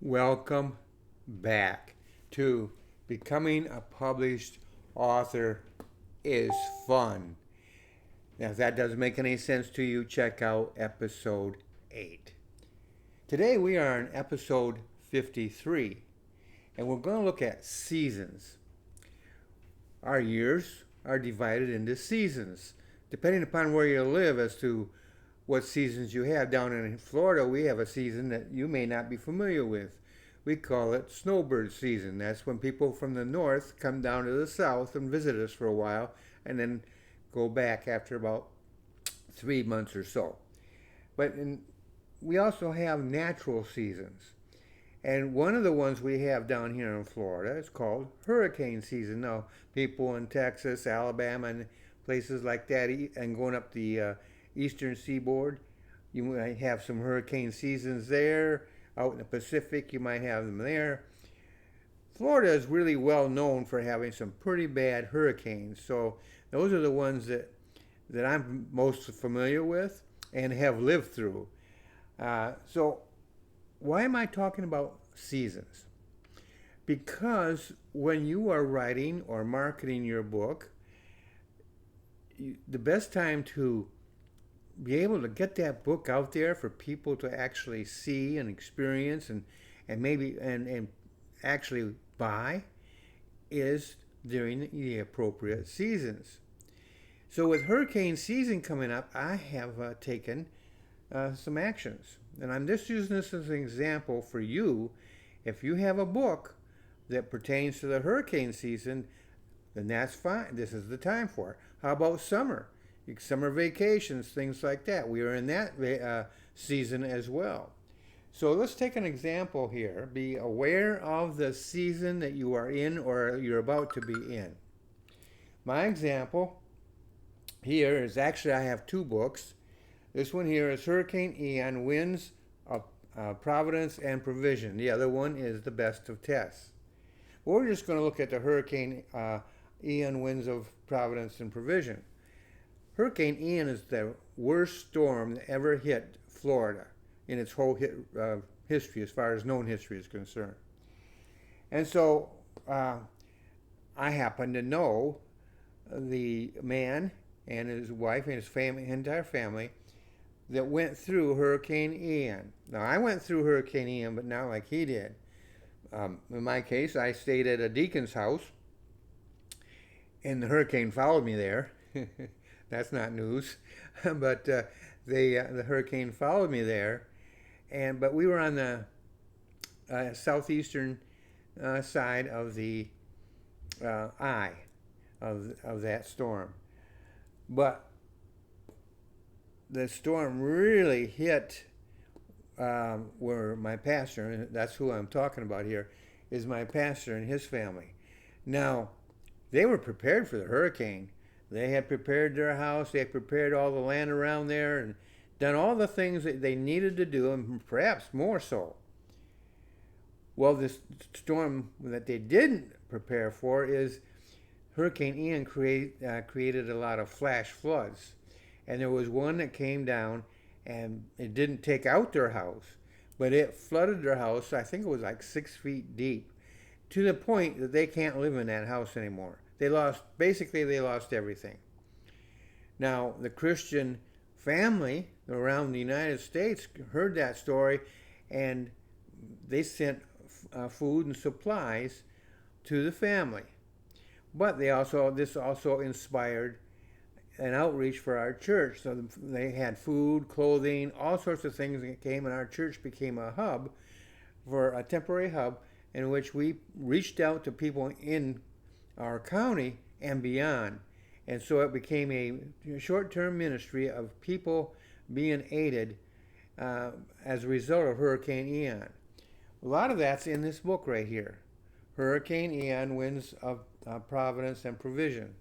Welcome back to Becoming a Published Author is Fun. Now, if that doesn't make any sense to you, check out episode 8. Today we are on episode 53, and we're going to look at seasons. Our years are divided into seasons, depending upon where you live as to what seasons you have. Down in Florida, we have a season that you may not be familiar with. We call it snowbird season. That's when people from the north come down to the south and visit us for a while and then go back after about 3 months or so. We also have natural seasons. And one of the ones we have down here in Florida is called hurricane season. Now, people in Texas, Alabama, and places like that, and going up the eastern seaboard, you might have some hurricane seasons there. Out in the Pacific, you might have them there. Florida is really well known for having some pretty bad hurricanes. So those are the ones that I'm most familiar with and have lived through. So why am I talking about seasons? Because when you are writing or marketing your book, the best time to be able to get that book out there for people to actually see and experience and actually buy is during the appropriate seasons. So with hurricane season coming up, I have taken some actions. And I'm just using this as an example for you. If you have a book that pertains to the hurricane season, then that's fine. This is the time for it. How about summer? Summer vacations, things like that. We are in that season as well. So let's take an example here. Be aware of the season that you are in or you're about to be in. My example here is actually I have two books. This one here is Hurricane Ian, Winds of Providence and Provision. The other one is The Best of Tests. We're just going to look at the Hurricane Ian, Winds of Providence and Provision. Hurricane Ian is the worst storm that ever hit Florida in its whole history, as far as known history is concerned. And so I happen to know the man and his wife and his family, entire family, that went through Hurricane Ian. Now, I went through Hurricane Ian, but not like he did. In my case, I stayed at a deacon's house, and the hurricane followed me there. That's not news, but the hurricane followed me there, but we were on the southeastern side of the eye of that storm. But the storm really hit where my pastor, and that's who I'm talking about here, is my pastor and his family. Now, they were prepared for the hurricane. They had prepared their house, they had prepared all the land around there and done all the things that they needed to do, and perhaps more so. Well, this storm that they didn't prepare for is Hurricane Ian created a lot of flash floods. And there was one that came down, and it didn't take out their house, but it flooded their house. I think it was like 6 feet deep, to the point that they can't live in that house anymore. They lost everything. Now, the Christian family around the United States heard that story, and they sent food and supplies to the family. But this also inspired an outreach for our church. So they had food, clothing, all sorts of things that came, and our church became a hub, for a temporary hub, in which we reached out to people in our county and beyond. And so it became a short-term ministry of people being aided as a result of Hurricane Ian. A lot of that's in this book right here. Hurricane Ian, Winds of Providence and Provision.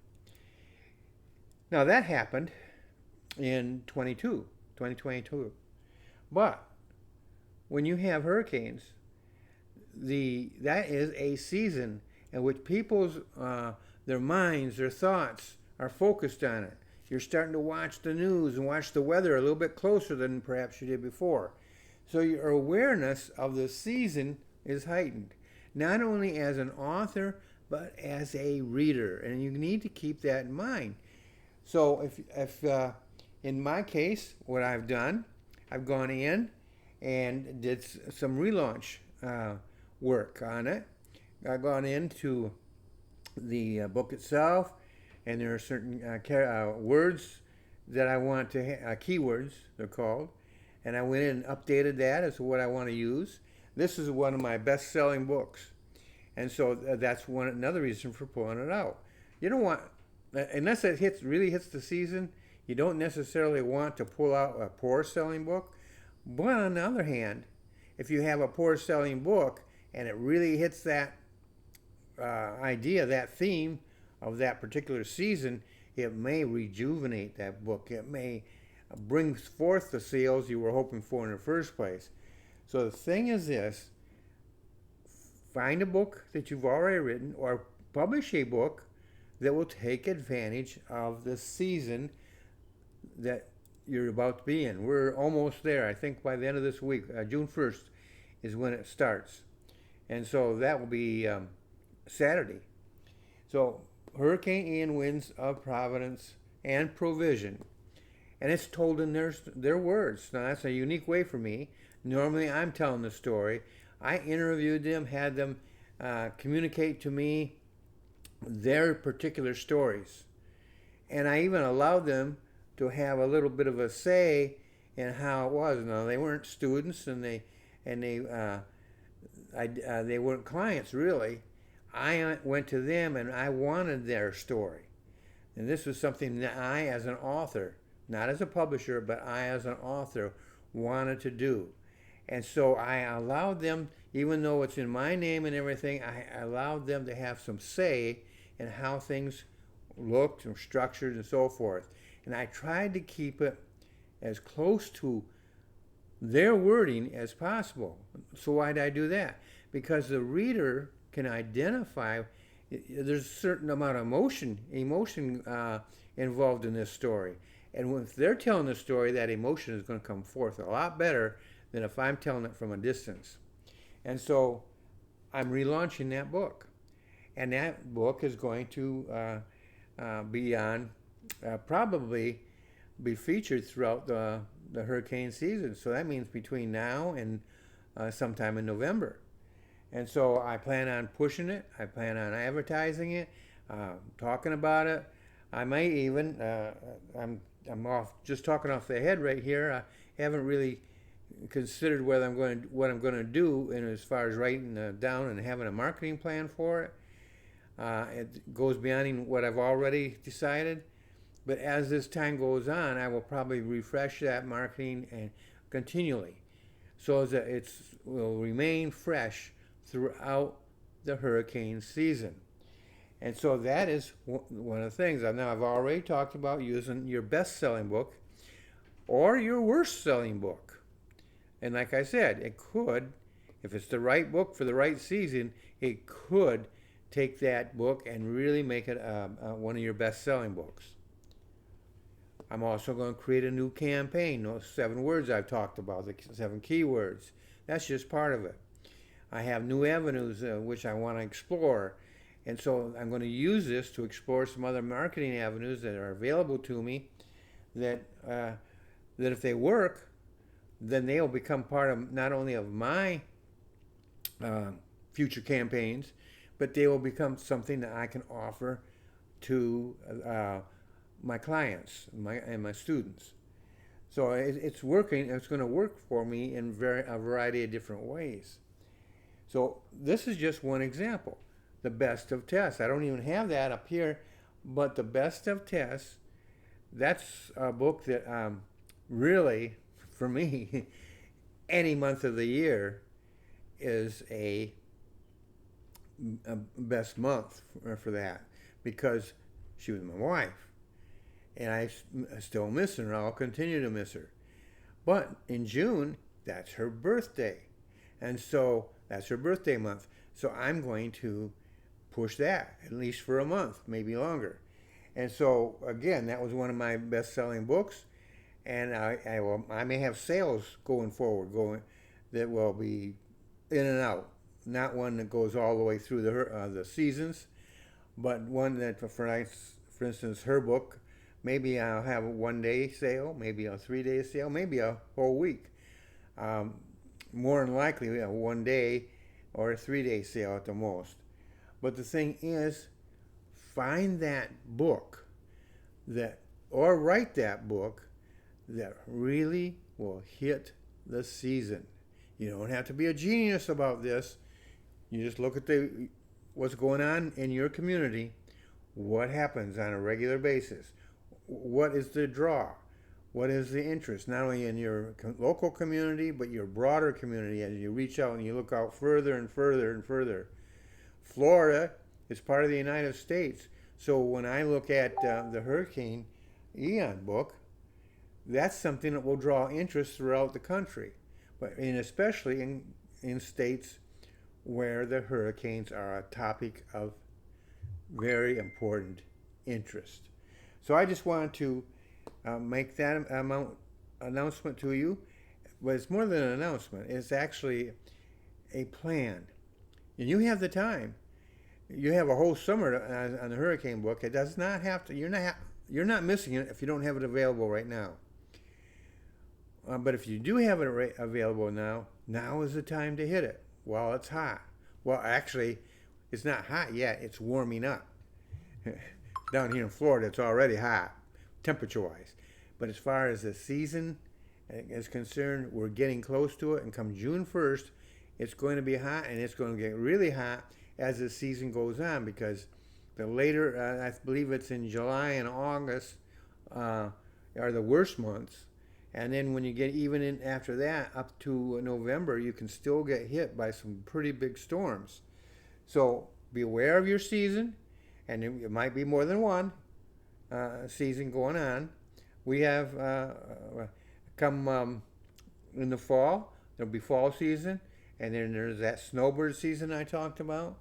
Now that happened in 2022. But when you have hurricanes, that is a season in which people's their minds, their thoughts are focused on it. You're starting to watch the news and watch the weather a little bit closer than perhaps you did before. So your awareness of the season is heightened, not only as an author, but as a reader. And you need to keep that in mind. So if in my case, what I've done, I've gone in and did some relaunch work on it. I've gone into the book itself, and there are certain words that I want to, keywords they're called, and I went in and updated that as to what I want to use. This is one of my best-selling books, and so that's another reason for pulling it out. You don't want, unless it really hits the season, you don't necessarily want to pull out a poor-selling book. But on the other hand, if you have a poor-selling book and it really hits that idea, that theme of that particular season, it may rejuvenate that book. It may bring forth the sales you were hoping for in the first place. So the thing is this: find a book that you've already written, or publish a book that will take advantage of the season that you're about to be in. We're almost there. I think by the end of this week, June 1st is when it starts. And so that will be Saturday. So Hurricane Ian, winds of providence and provision. And it's told in their words. Now that's a unique way for me. Normally I'm telling the story. I interviewed them, had them communicate to me their particular stories. And I even allowed them to have a little bit of a say in how it was. Now they weren't students, and they weren't clients really. I went to them and I wanted their story. And this was something that I, as an author, not as a publisher, but I, as an author, wanted to do. And so I allowed them, even though it's in my name and everything, I allowed them to have some say in how things looked and structured and so forth. And I tried to keep it as close to their wording as possible. So why did I do that? Because the reader can identify, there's a certain amount of emotion involved in this story. And if they're telling the story, that emotion is going to come forth a lot better than if I'm telling it from a distance. And so I'm relaunching that book. And that book is going to be on, probably be featured throughout the hurricane season. So that means between now and sometime in November. And so I plan on pushing it. I plan on advertising it, talking about it. I may even, I'm off, just talking off the head right here. I haven't really considered what I'm going to do in as far as writing down and having a marketing plan for it. It goes beyond what I've already decided. But as this time goes on, I will probably refresh that marketing and continually, so that it will remain fresh throughout the hurricane season. And so that is one of the things. Now I've already talked about using your best-selling book or your worst-selling book. And like I said, it could, if it's the right book for the right season, it could take that book and really make it one of your best-selling books. I'm also going to create a new campaign, those 7 words I've talked about, the 7 keywords. That's just part of it. I have new avenues which I want to explore. And so I'm going to use this to explore some other marketing avenues that are available to me that if they work, then they'll become part of not only of my future campaigns, but they will become something that I can offer to my clients and my students. So it's working. It's going to work for me in a variety of different ways. So this is just one example. The best of tests. I don't even have that up here, but the best of tests, that's a book that really, for me, any month of the year is a best month for that, because she was my wife. And I still miss her, and I'll continue to miss her. But in June, that's her birthday. And so that's her birthday month. So I'm going to push that, at least for a month, maybe longer. And so, again, that was one of my best-selling books. And I may have sales going forward, that will be in and out. not one that goes all the way through the seasons, but one that, for instance, her book, maybe I'll have a 1 day sale, maybe a 3 day sale, maybe a whole week. Um, More than likely, a 1 day or a 3 day sale at the most. But the thing is, find that book that, or write that book that really will hit the season. You don't have to be a genius about this. You just look at what's going on in your community, what happens on a regular basis, what is the draw, what is the interest, not only in your local community, but your broader community as you reach out and you look out further and further and further. Florida is part of the United States. So when I look at the Hurricane Ian book, that's something that will draw interest throughout the country, especially in states where the hurricanes are a topic of very important interest. So I just wanted to make that announcement to you. But it's more than an announcement. It's actually a plan. And you have the time. You have a whole summer on the hurricane book. It does not have to. You're not missing it if you don't have it available right now. But if you do have it available now is the time to hit it while it's hot. Well, actually, it's not hot yet. It's warming up. Down here in Florida, it's already hot, temperature-wise. But as far as the season is concerned, we're getting close to it. And come June 1st, it's going to be hot, and it's going to get really hot as the season goes on, because the later, I believe it's in July and August, are the worst months. And then when you get even in after that, up to November, you can still get hit by some pretty big storms. So be aware of your season, and it might be more than one season going on. We have come in the fall, there'll be fall season, and then there's that snowbird season I talked about.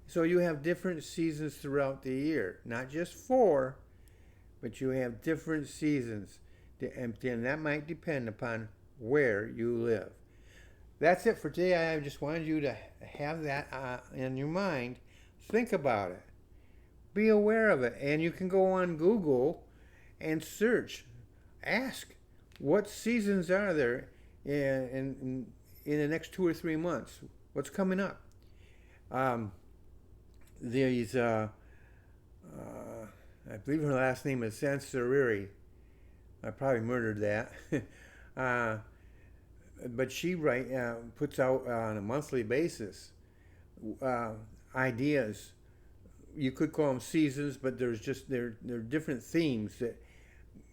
So you have different seasons throughout the year, not just 4, but you have different seasons. And that might depend upon where you live. That's it for today. I just wanted you to have that in your mind. Think about it. Be aware of it. And you can go on Google and search. Ask, what seasons are there in the next 2 or 3 months? What's coming up? I believe her last name is Sansariri. I probably murdered that. But she puts out on a monthly basis ideas. You could call them seasons, but they're different themes that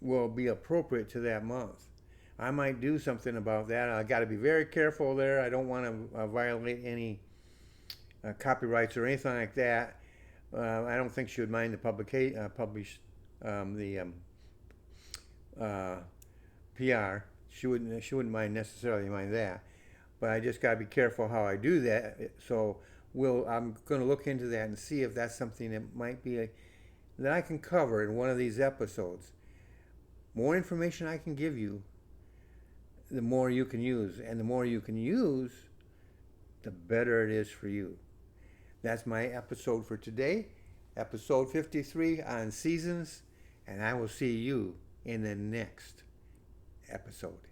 will be appropriate to that month. I might do something about that. I got to be very careful there. I don't want to violate any copyrights or anything like that. I don't think she would mind the PR. She wouldn't necessarily mind that, but I just got to be careful how I do that. So I'm going to look into that and see if that's something that might be that I can cover in one of these episodes. More information I can give you, the more you can use, and the more you can use, the better it is for you. That's my episode for today, episode 53 on seasons, and I will see you in the next episode.